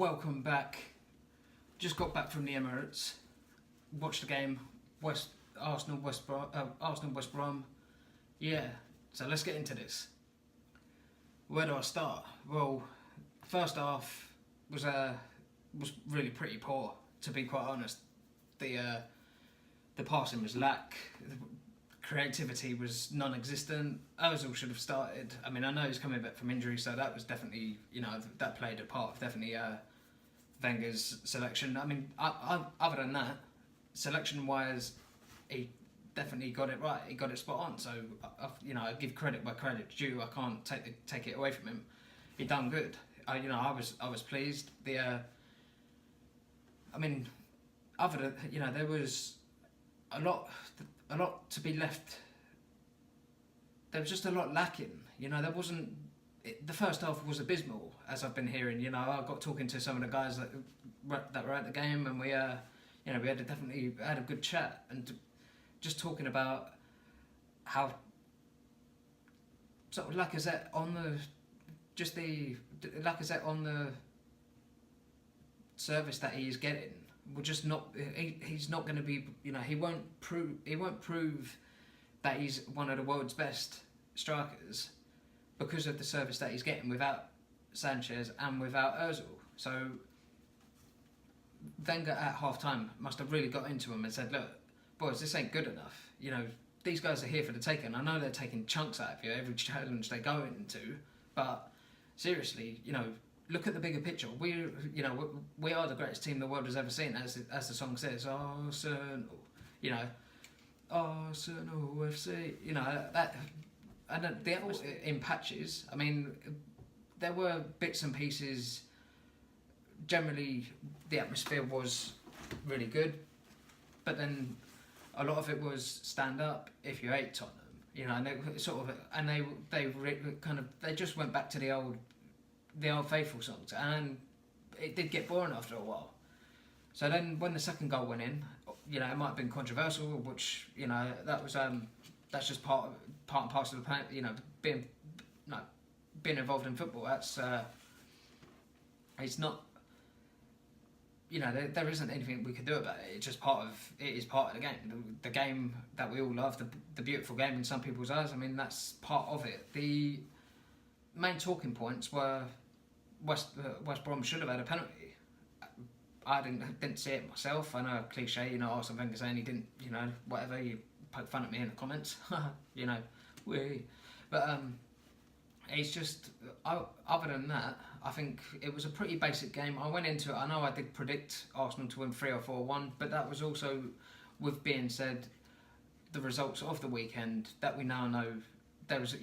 welcome back. Just got back from the Emirates. Watched the game. Arsenal West Brom. Yeah. So let's get into this. Where do I start? Well, first half was really pretty poor, to be quite honest. The passing was lack. The creativity was non-existent. Ozil should have started. I mean, I know he's coming back from injury, so that was definitely, that played a part of definitely Wenger's selection. I mean, other than that, selection-wise, he definitely got it right. He got it spot on. So, I give credit where credit's due. I can't take it away from him. He done good. I was pleased. Other than there was a lot to be left. There was just a lot lacking. There wasn't. The first half was abysmal, as I've been hearing. I got talking to some of the guys that were at the game, and we definitely had a good chat, and just talking about how sort of Lacazette on the service that he's getting will just not. He's not going to be. He won't prove that he's one of the world's best strikers because of the service that he's getting without Sanchez and without Ozil. So Wenger at half time must have really got into him and said, "Look, boys, this ain't good enough. These guys are here for the taking. I know they're taking chunks out of you every challenge they go into, but seriously, look at the bigger picture. We are the greatest team the world has ever seen, as the song says. Arsenal, Arsenal FC. That, and the atmosphere in patches. I mean, there were bits and pieces. Generally, the atmosphere was really good, but then a lot of it was stand up if you hate Tottenham. And they just went back to the old faithful songs, and it did get boring after a while. So then, when the second goal went in, it might have been controversial, which that was that's just part and parcel of being involved in football. That's it's not. There isn't anything we can do about it. It's just part of the game. The game that we all love, the beautiful game in some people's eyes. I mean, that's part of it. The main talking points were West Brom should have had a penalty. I didn't see it myself. I know, cliche, Arsene Wenger saying he didn't, whatever, you poke fun at me in the comments, but it's just, other than that, I think it was a pretty basic game. I went into it, I know I did predict Arsenal to win 3 or 4-1, but that was also, with being said, the results of the weekend that we now know. There was,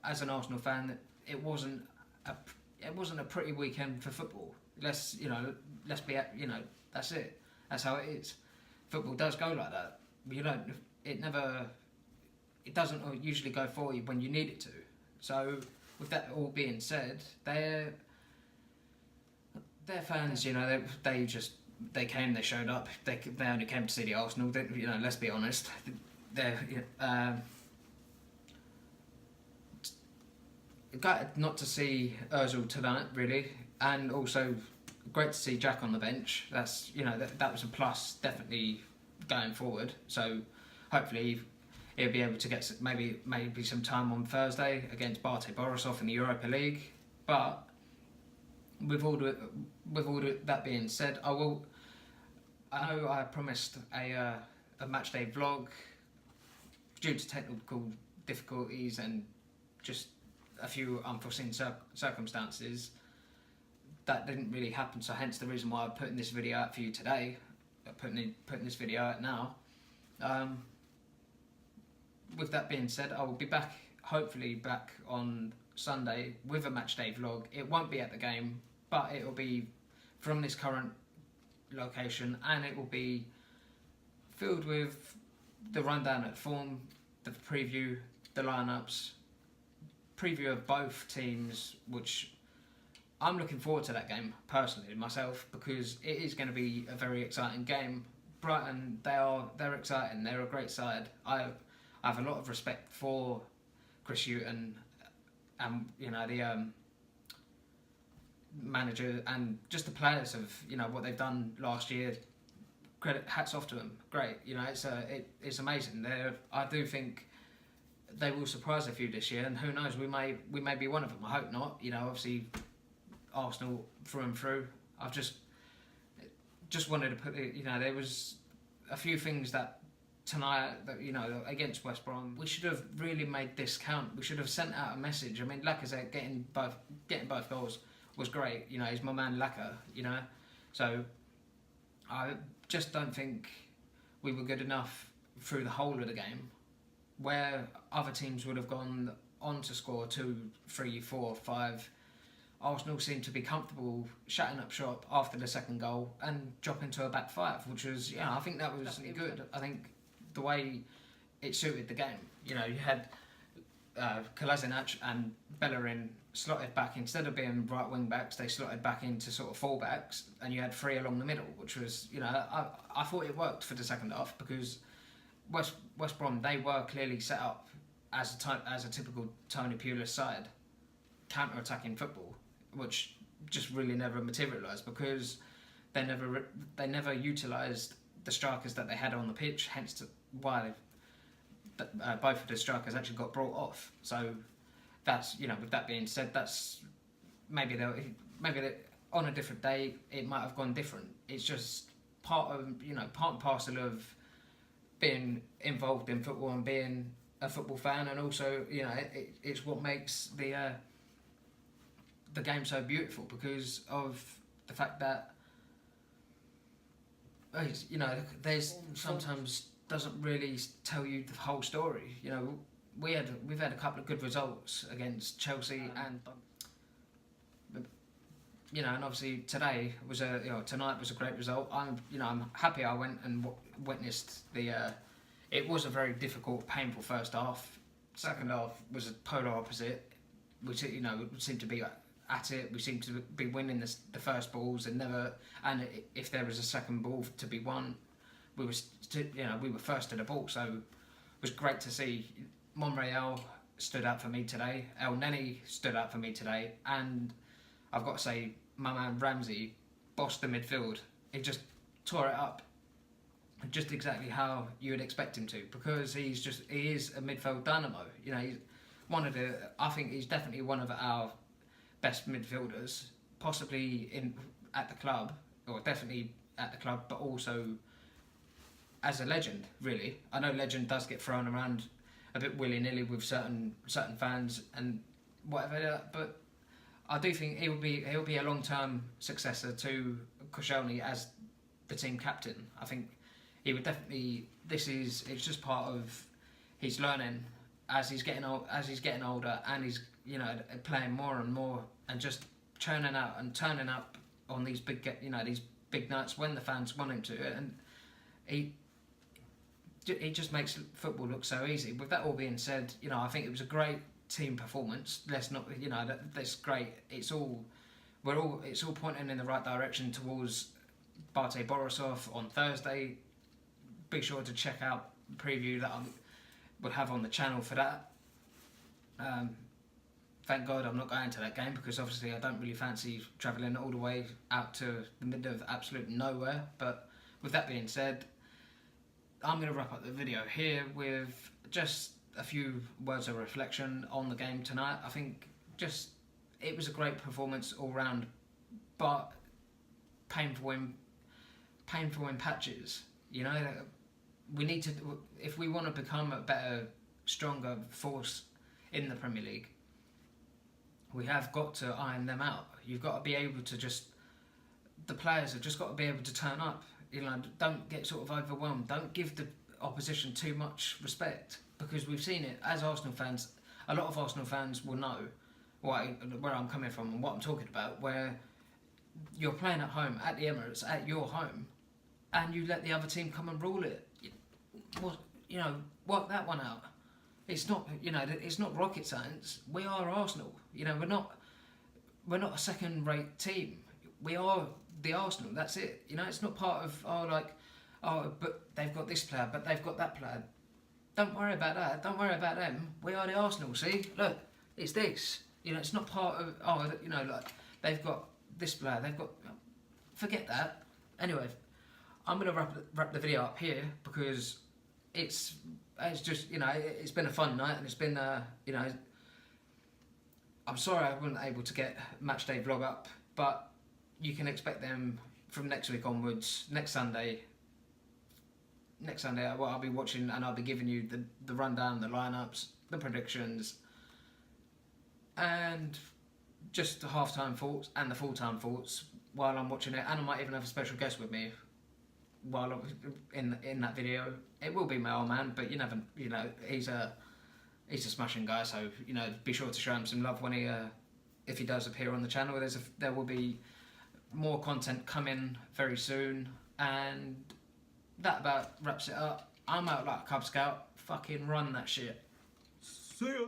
as an Arsenal fan, it wasn't a pretty weekend for football. Let's be, that's it. That's how it is. Football does go like that. It doesn't usually go for you when you need it to. So, with that all being said, their fans, they came, they showed up. They only came to see the Arsenal. Let's be honest. Gutted not to see Ozil tonight, really, and also great to see Jack on the bench. That's that was a plus, definitely going forward. So hopefully he'll be able to get maybe some time on Thursday against Bate Borisov in the Europa League. But with all that being said, I know I promised a match day vlog due to technical difficulties and just a few unforeseen circumstances. That didn't really happen, so hence the reason why I'm putting this video out for you today. Putting this video out now. With that being said, I will be back, hopefully back on Sunday with a match day vlog. It won't be at the game, but it will be from this current location, and it will be filled with the rundown at form, the preview, the lineups, preview of both teams, which I'm looking forward to that game personally myself, because it is going to be a very exciting game. Brighton, they're exciting. They're a great side. I have a lot of respect for Chris Hughton and manager and just the players of what they've done last year. Credit, hats off to them. Great, it's amazing. I do think they will surprise a few this year, and who knows, we may be one of them. I hope not. Obviously, Arsenal through and through. I've just wanted to put it. There was a few things that tonight that against West Brom, we should have really made this count. We should have sent out a message. I mean, Lacazette getting both goals was great. He's my man Laka. So I just don't think we were good enough through the whole of the game, where other teams would have gone on to score 2, 3, 4, 5. Arsenal seemed to be comfortable shutting up shop after the second goal and dropping to a back 5, which was, I think that was good. I think the way it suited the game. You had Kolasinac and Bellerin slotted back. Instead of being right wing backs, they slotted back into sort of full backs, and you had 3 along the middle, which was, I thought it worked for the second half, because West Brom, they were clearly set up as a typical Tony Pulis side, counter-attacking football, which just really never materialised, because they never utilised the strikers that they had on the pitch. Hence why both of the strikers actually got brought off. So that's with that being said, that's maybe on a different day it might have gone different. It's just part and parcel of being involved in football and being a football fan, and also it's what makes the game so beautiful, because of the fact that there's sometimes doesn't really tell you the whole story. We've had a couple of good results against Chelsea and and obviously tonight was a great result. I'm happy I went and witnessed the. It was a very difficult, painful first half. Second half was a polar opposite. We seemed to be at it. We seemed to be winning the first balls and never. And if there was a second ball to be won, we were first to the ball. So it was great to see. Monreal stood out for me today. El Neni stood out for me today, and I've got to say, my man Ramsey bossed the midfield. He just tore it up, just exactly how you would expect him to, because he is a midfield dynamo. He's I think he's definitely one of our best midfielders, possibly at the club, or definitely at the club, but also as a legend. Really, I know legend does get thrown around a bit willy-nilly with certain fans and whatever, but I do think he'll be a long-term successor to Koscielny as the team captain. I think he would definitely. It's just part of his learning as he's getting older, and he's playing more and more, and just churning out and turning up on these big nights when the fans want him to, and he just makes football look so easy. With that all being said, I think it was a great team performance. Let's not, that's great. It's all pointing in the right direction towards Bate Borisov on Thursday. Be sure to check out the preview that I would have on the channel for that. Thank God I'm not going to that game, because obviously I don't really fancy travelling all the way out to the middle of absolute nowhere. But with that being said, I'm going to wrap up the video here with just a few words of reflection on the game tonight. I think it was a great performance all round, but painful in patches. We need to, if we want to become a better, stronger force in the Premier League, we have got to iron them out. You've got to be able to the players have just got to be able to turn up. Don't get sort of overwhelmed. Don't give the opposition too much respect, because we've seen it as Arsenal fans. A lot of Arsenal fans will know where I'm coming from and what I'm talking about, where you're playing at home, at the Emirates, at your home, and you let the other team come and rule it. Work that one out. It's not, it's not rocket science. We are Arsenal. We're not a second-rate team. We are the Arsenal. That's it. It's not part of but they've got this player, but they've got that player. Don't worry about that. Don't worry about them. We are the Arsenal. See, look, it's this. It's not part of they've got this player, they've got. Forget that. Anyway, I'm gonna wrap the video up here because it's just, you know, it's been a fun night, and it's been you know, I'm sorry I wasn't able to get match day vlog up, but you can expect them from next week onwards. Next Sunday, well, I'll be watching and I'll be giving you the rundown, the lineups, the predictions, and just the half-time thoughts and the full-time thoughts while I'm watching it. And I might even have a special guest with me while I'm in that video. It will be my old man, but you know, he's a smashing guy, so, you know, be sure to show him some love when he if he does appear on the channel. There will be more content coming very soon, and that about wraps it up. I'm out like a Cub Scout. Fucking run that shit. See ya.